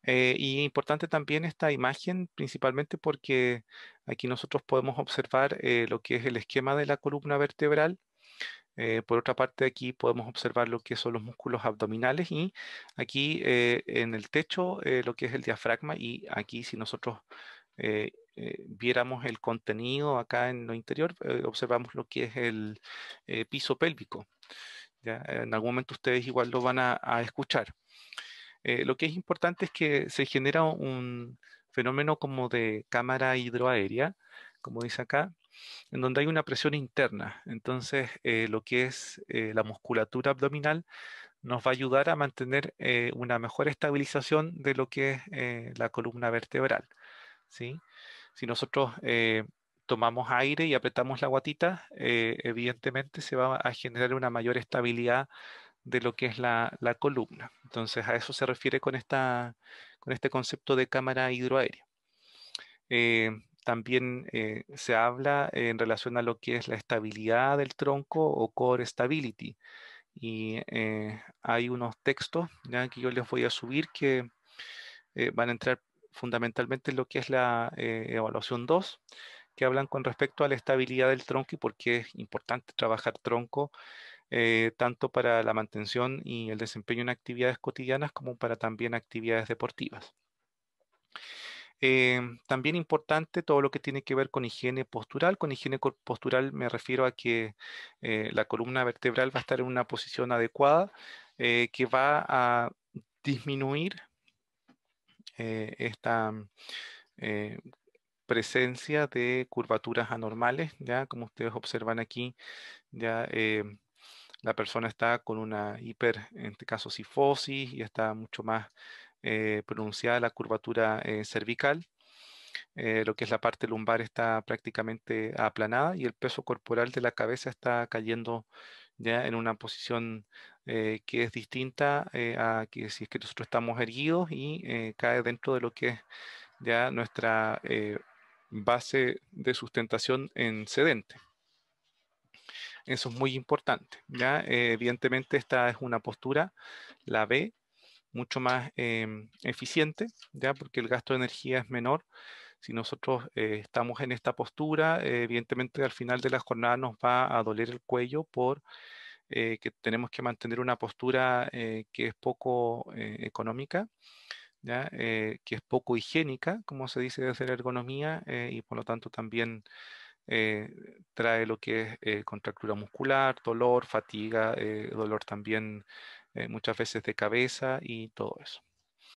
Y importante también esta imagen, principalmente porque aquí nosotros podemos observar lo que es el esquema de la columna vertebral. Por otra parte, aquí podemos observar lo que son los músculos abdominales y aquí en el techo lo que es el diafragma y aquí si nosotros viéramos el contenido acá en lo interior, observamos lo que es el piso pélvico. ¿Ya? En algún momento ustedes igual lo van a escuchar. Lo que es importante es que se genera un fenómeno como de cámara hidroaérea, como dice acá, en donde hay una presión interna. Entonces, lo que es la musculatura abdominal nos va a ayudar a mantener una mejor estabilización de lo que es la columna vertebral, ¿sí? Si nosotros tomamos aire y apretamos la guatita, evidentemente se va a generar una mayor estabilidad de lo que es la columna. Entonces, a eso se refiere con este concepto de cámara hidroaérea. También se habla en relación a lo que es la estabilidad del tronco o core stability. Y hay unos textos ya que yo les voy a subir que van a entrar fundamentalmente en lo que es la evaluación 2, que hablan con respecto a la estabilidad del tronco y por qué es importante trabajar tronco tanto para la mantención y el desempeño en actividades cotidianas como para también actividades deportivas. También importante todo lo que tiene que ver con higiene postural. Con higiene postural me refiero a que la columna vertebral va a estar en una posición adecuada que va a disminuir esta eh, presencia de curvaturas anormales, ya como ustedes observan aquí, ya la persona está con una en este caso, cifosis y está mucho más pronunciada la curvatura cervical. Lo que es la parte lumbar está prácticamente aplanada y el peso corporal de la cabeza está cayendo ya en una posición que es distinta a que si es que nosotros estamos erguidos y cae dentro de lo que es ya nuestra base de sustentación en sedente. Eso es muy importante, ¿ya? Evidentemente esta es una postura, la B, mucho más eficiente, ¿ya? Porque el gasto de energía es menor. Si nosotros estamos en esta postura, evidentemente al final de la jornada nos va a doler el cuello por que tenemos que mantener una postura que es poco económica, ¿ya? Que es poco higiénica, como se dice desde la ergonomía, y por lo tanto también eh, trae lo que es contractura muscular, dolor, fatiga, dolor también muchas veces de cabeza y todo eso.